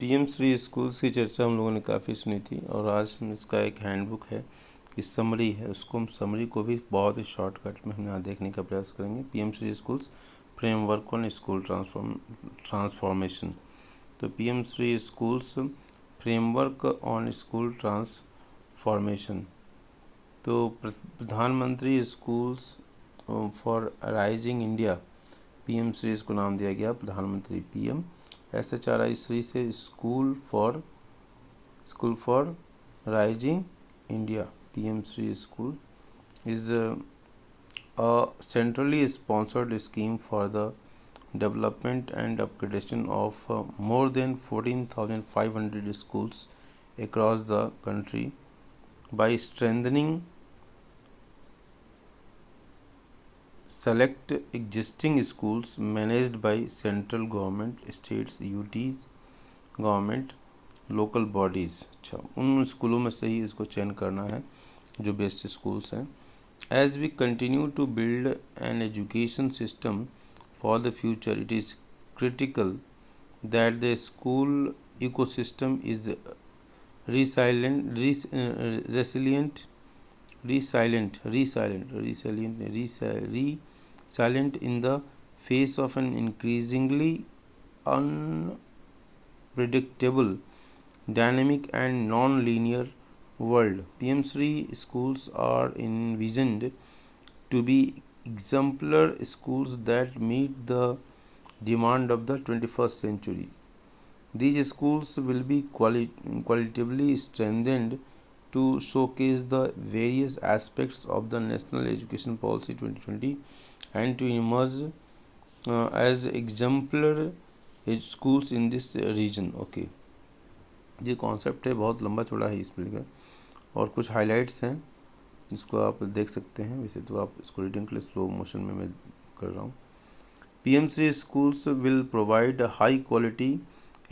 PM Shri schools की चर्चा हम लोगों ने काफ़ी सुनी थी और आज हम इसका एक हैंडबुक है कि समरी है उसको हम समरी को भी बहुत ही शॉर्टकट में हम यहाँ देखने का प्रयास करेंगे। PM Shri schools framework on school transformation. तो PM Shri schools framework on school transformation. तो प्रधानमंत्री schools for rising India, PM Shri इसको नाम दिया गया प्रधानमंत्री पीएम SHRI श्री से school for rising India. PM Shri school is a centrally sponsored scheme for the development and upgradation of more than 14,500 schools across the country by strengthening select existing schools managed by central government, states, UTs, government, local bodies. अच्छा, उन स्कूलों में से ही इसको चयन करना है जो बेस्ट स्कूल्स हैं। As we continue to build an education system for the future, it is critical that the school ecosystem is resilient resilient resilient resilient resilient resilient in the face of an increasingly unpredictable, dynamic and non-linear world. PM Shri schools are envisioned to be exemplar schools that meet the demand of the 21st century. These schools will be qualitatively strengthened to showcase the various aspects of the National Education Policy 2020 and to emerge as exemplar schools in this region. Okay, ये concept है, बहुत लंबा चौड़ा है इस bill का, और कुछ हाइलाइट्स हैं जिसको आप देख सकते हैं। वैसे तो आप इसको रीडिंग के लिए स्लो मोशन में मैं कर रहा हूँ। PM Shri schools will provide a high quality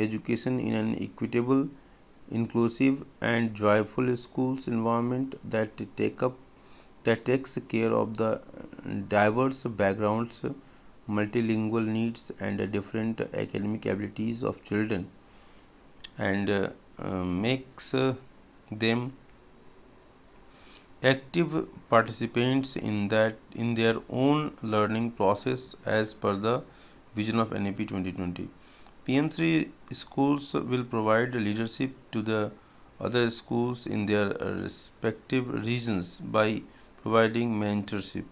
education in an equitable, inclusive and joyful schools environment that takes care of the diverse backgrounds, multilingual needs and different academic abilities of children, and makes them active participants in their own learning process as per the vision of NAP 2020. PM3 schools will provide leadership to the other schools in their respective regions by providing mentorship.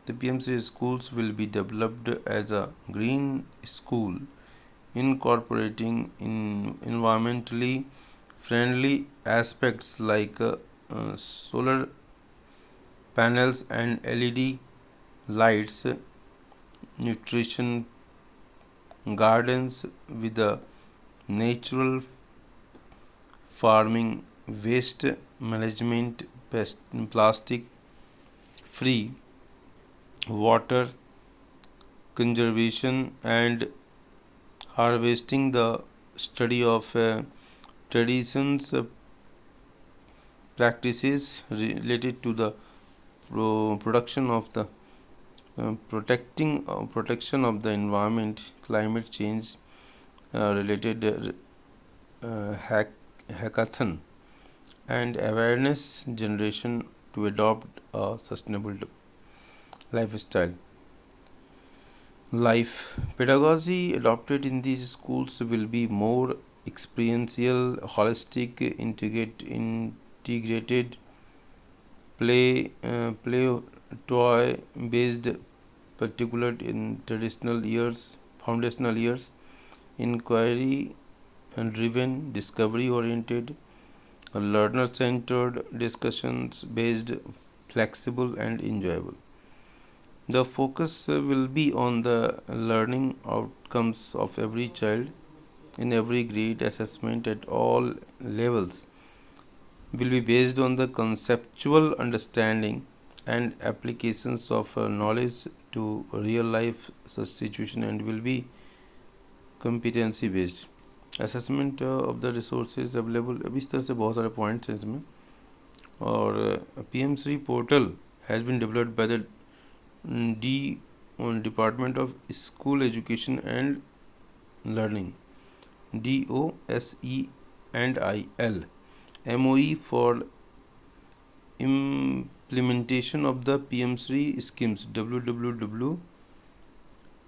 The PM3 schools will be developed as a green school, incorporating environmentally friendly aspects like solar panels and LED lights, nutrition gardens with a natural farming, waste management, plastic free, water conservation and harvesting, the study of traditions, practices related to the production of the protection of the environment, climate change related hackathon and awareness generation to adopt a sustainable lifestyle. Life pedagogy adopted in these schools will be more experiential, holistic, integrated, play toy based, particular in traditional years, foundational years, inquiry driven, discovery oriented, learner centered, discussions based, flexible and enjoyable. The focus will be on the learning outcomes of every child in every grade. Assessment at all levels will be based on the conceptual understanding and applications of knowledge to real life situation and will be competency based. Assessment of the resources available, अब इस तरह से बहुत सारे points हैं इसमें। और PM3 portal has been developed by the Department of School Education and Learning DOSENDIL. MOE for implementation of the PM Shri schemes. www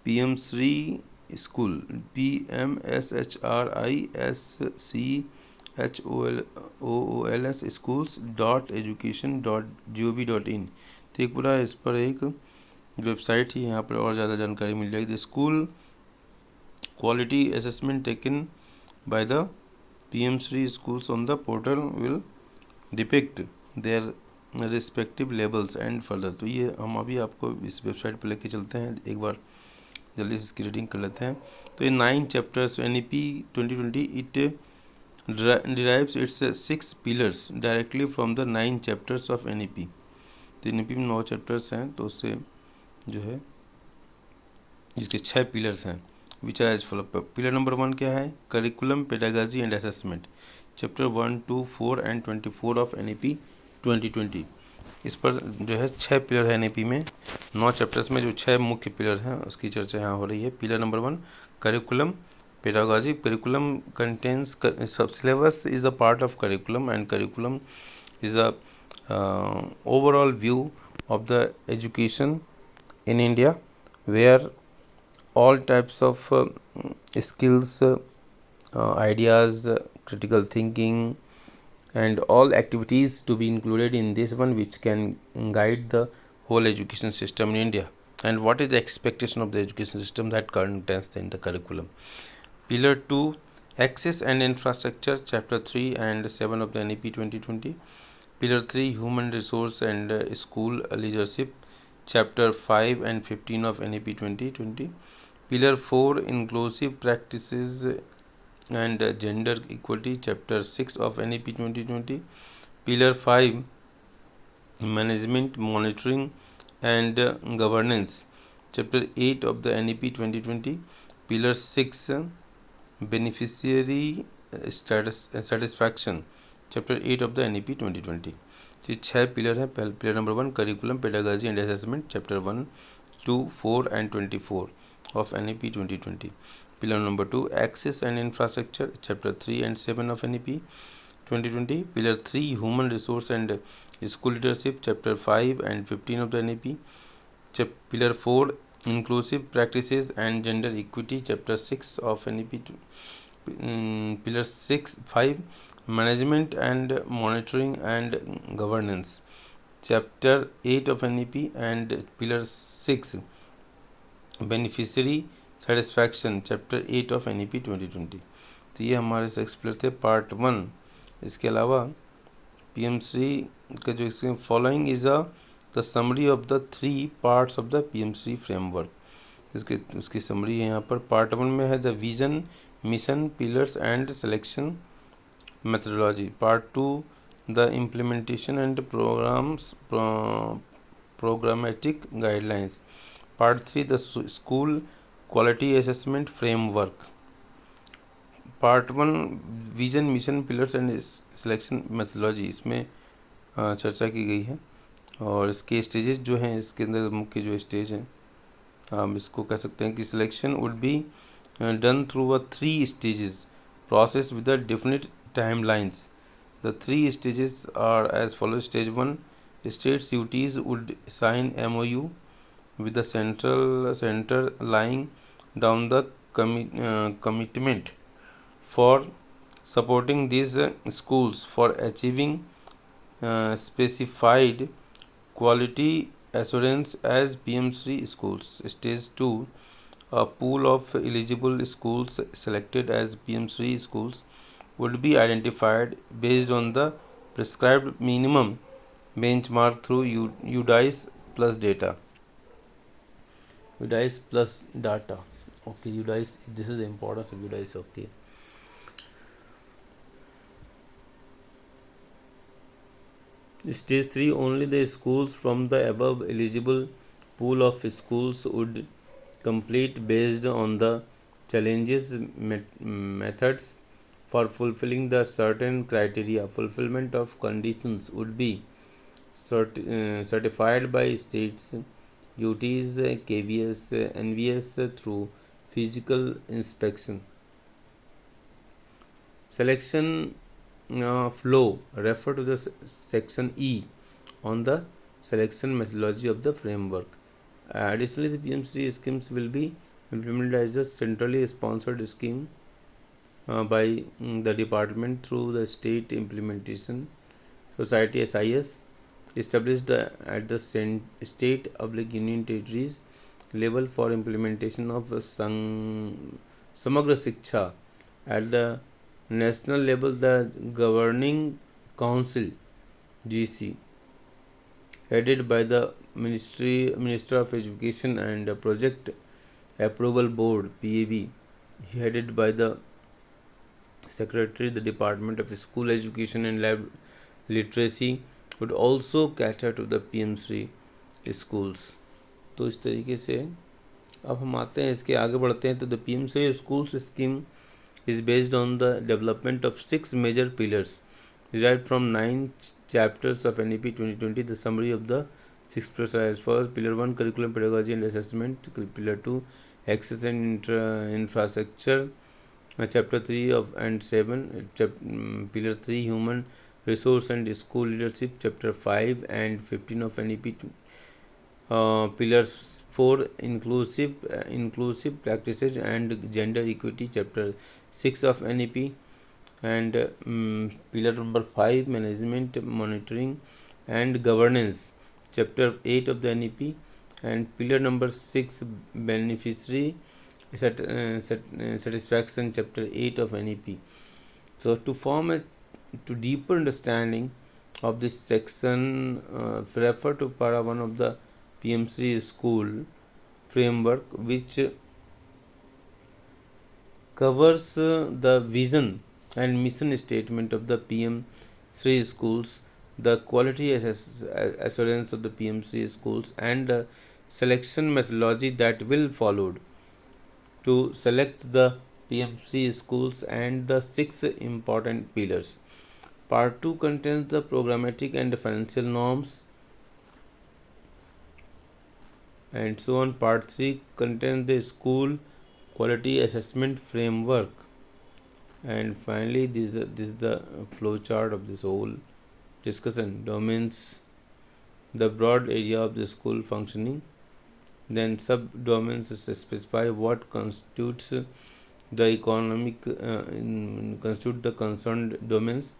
PM Shri School, PMSHRISCHOOLS schools dot education dot gov.in। तो एक पूरा इस पर एक website ही, यहाँ पर और ज़्यादा जानकारी मिल जाएगी। The school quality assessment taken by the PM Shri schools on the portal will depict their respective levels and further। तो ये हम अभी आपको इस वेबसाइट पर लेके चलते हैं, एक बार जल्दी से इसकी रीडिंग कर लेते हैं। तो ये 9 chapters NEP 2020 it derives its 6 pillars directly from the 9 chapters of NEP। तो NEP में 9 चैप्टर्स हैं, तो उससे जो है जिसके 6 पिलर्स हैं which are as follow. Pillar number 1 क्या है? Curriculum, pedagogy and assessment, chapter 1, 2, 4 and 24 of NEP 2020। इस पर जो है 6 पिलर है NEP में, 9 चैप्टर्स में जो 6 मुख्य पिलर हैं उसकी चर्चा यहाँ हो रही है। Pillar number 1 curriculum, pedagogy. Curriculum contains syllabus is a part of curriculum and curriculum is a overall view of the education in India, where all types of skills, ideas, critical thinking and all activities to be included in this one, which can guide the whole education system in India, and what is the expectation of the education system that contains in the curriculum. Pillar 2 access and infrastructure, chapter 3 and 7 of the NEP 2020. Pillar 3 human resource and school leadership, chapter 5 and 15 of NEP 2020. Pillar 4 inclusive practices and gender equality, chapter 6 of NEP 2020. Pillar 5 management, monitoring and governance, chapter 8 of the NEP 2020. Pillar 6 beneficiary satisfaction, chapter 8 of the NEP 2020। ये 6 pillar हैं। Pillar number 1 curriculum, pedagogy and assessment, chapter 1, 2, 4 and 24 of NEP 2020। Pillar number 2 access and infrastructure, chapter 3 and 7 of NEP 2020। Pillar 3 human resource and school leadership, chapter 5 and 15 of the NEP। Pillar 4 inclusive practices and gender equity, chapter 6 of NEP। Pillar 5 management and monitoring and governance, chapter 8 of NEP। and pillar 6 beneficiary satisfaction, chapter 8 of NEP 2020। तो ये हमारे 6 pillar थे, part 1। इसके अलावा PM Shri का जो इसके following is the summary of the 3 parts of the PM Shri framework. उसकी समरी है यहाँ पर। पार्ट 1 में है the vision, mission, pillars and selection methodology। Part 2 the implementation and programmatic guidelines। Part 3 the school quality assessment framework। Part 1 vision, mission, pillars and selection methodology, इसमें चर्चा की गई है। और इसके स्टेजेस जो हैं, इसके अंदर मुख्य जो स्टेज हैं, हम इसको कह सकते हैं कि selection would be done through a 3 stages process with a definite timelines। The 3 stages are as follows। Stage 1 states UTs would sign MOU with the center laying down the commitment for supporting these schools for achieving specified quality assurance as PM Shri schools। Stage 2 a pool of eligible schools selected as PM Shri schools would be identified based on the prescribed minimum benchmark through UDICE plus data। UDICE plus data, okay, UDICE, this is the importance of UDICE, okay। Stage 3 only the schools from the above eligible pool of schools would complete based on the challenges methods for fulfilling the certain criteria। Fulfillment of conditions would be certified by states, UTs, KVS, NVS through physical inspection। Selection flow refer to the section E on the selection methodology of the framework. Additionally, the PMC schemes will be implemented as a centrally sponsored scheme by the department through the State Implementation Society (SIS) established at the state union territories level for implementation of Samagra Shiksha. At the national level, the Governing Council (GC), headed by the Minister of Education, and the Project Approval Board (PAB), headed by the Secretary, the Department of School Education and Literacy, would also cater to the PM3 schools. तो इस तरीके से अब हम आते हैं, इसके आगे बढ़ते हैं. तो the PM3 schools scheme is based on the development of 6 major pillars derived from 9 chapters of NEP 2020. The summary of the 6 pillars as follows: Pillar 1, curriculum, pedagogy and assessment. Pillar 2, access and infrastructure. Chapter 3 of and 7. Pillar 3, human resource and school leadership. Chapter 5 and 15 of NEP. Pillar 4, inclusive practices and gender equity. Chapter 6 of NEP. And pillar number 5, management, monitoring and governance. Chapter 8 of the NEP. And pillar number 6, beneficiary satisfaction. Chapter 8 of NEP. So to deeper understanding of this section, refer to para 1 of the PMC school framework, which covers the vision and mission statement of the PM3 schools, the quality assurance of the PM3 schools, and the selection methodology that will followed to select the PM3 schools, and the 6 important pillars. Part 2 contains the programmatic and financial norms, and so on. Part 3 contains the school quality assessment framework, and finally this is the flow chart of this whole discussion. Domains, the broad area of the school functioning. Then sub-domains specify what constitutes the constitute the concerned domains.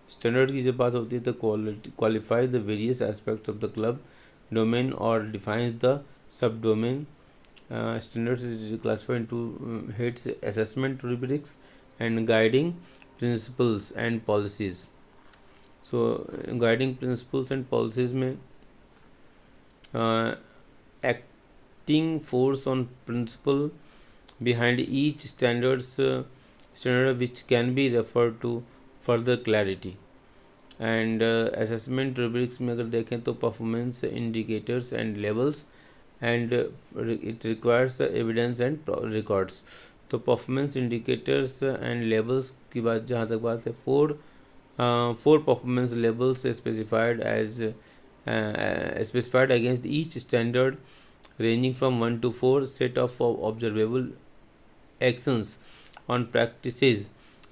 Standard की जब बात होती है तो qualify the various aspects of the club domain or defines the subdomain. Standards is classified into heads: assessment rubrics and guiding principles and policies. So guiding principles and policies में acting force on principle behind each standard which can be referred to further clarity. And assessment rubrics में अगर देखें तो performance indicators and levels, and it requires evidence and records. तो performance indicators and levels की बात जहाँ तक बात है, four performance levels specified against each standard, ranging from 1 to 4, set of observable actions on practices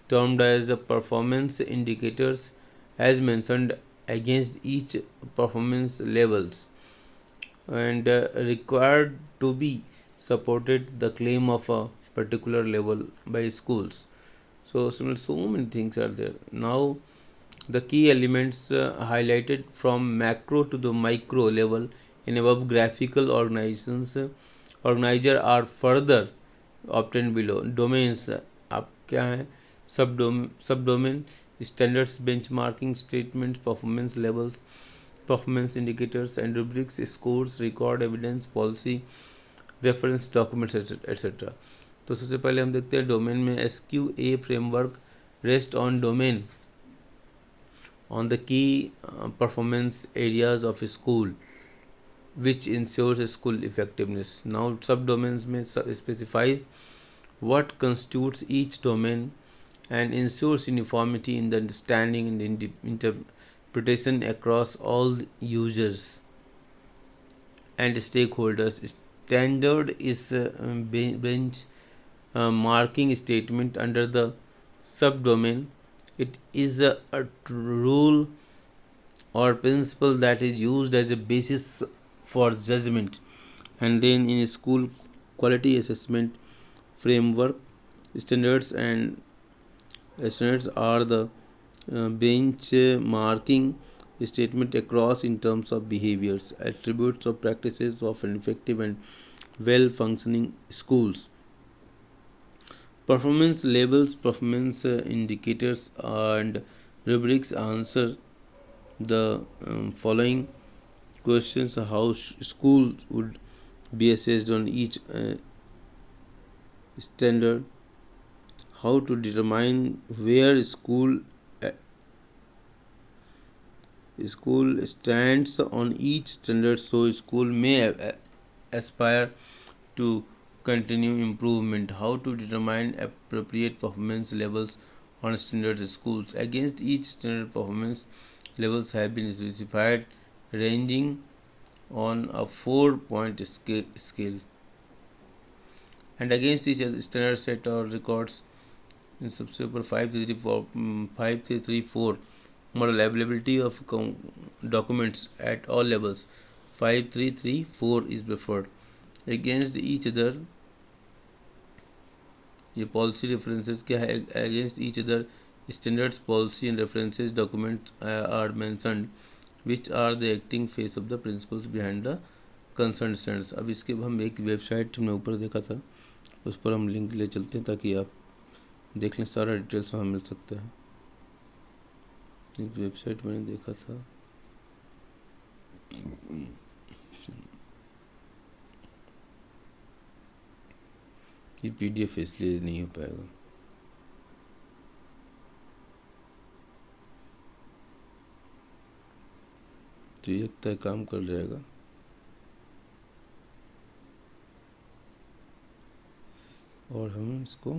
termed as the performance indicators, as mentioned against each performance levels, and required to be supported the claim of a particular level by schools. So many things are there. Now the key elements highlighted from macro to the micro level in above graphical organizer are further obtained below. Domains आप क्या है, subdomain, standards, benchmarking statements, performance levels, performance indicators and rubrics, scores, record, evidence, policy, reference documents, etc. तो सबसे पहले हम देखते हैं domain में. SQA framework rest on domain on the key performance areas of a school which ensures school effectiveness. Now subdomains में specifies what constitutes each domain and ensures uniformity in the understanding and interpretation across all users and stakeholders. Standard is bench marking statement under the subdomain. It is a rule or principle that is used as a basis for judgment. And then in a school quality assessment framework, standards and standards are the benchmarking statement across in terms of behaviors, attributes of practices of an effective and well functioning schools. Performance labels, performance indicators, and rubrics answer the following questions: how school would be assessed on each standard, how to determine where school stands on each standard, so school may aspire to continue improvement, how to determine appropriate performance levels on standards schools. Against each standard, performance levels have been specified, ranging on a 4-point scale, and against each standard set or records in subpaper 5334 model availability of documents at all levels. 5334 is preferred. Against each other, ये policy references क्या है? Against each other, standards, policy and references documents are mentioned, which are the acting face of the principles behind the concerned standards. अब इसके हम एक website हमने ऊपर देखा था, उस पर हम लिंक ले चलते हैं ताकि आप देख लें, सारा डिटेल्स वहाँ मिल सकता है। एक वेबसाइट मैंने देखा था, ये PDF इसलिए नहीं हो पाएगा। तो ये लगता है काम कर जाएगा। और हम इसको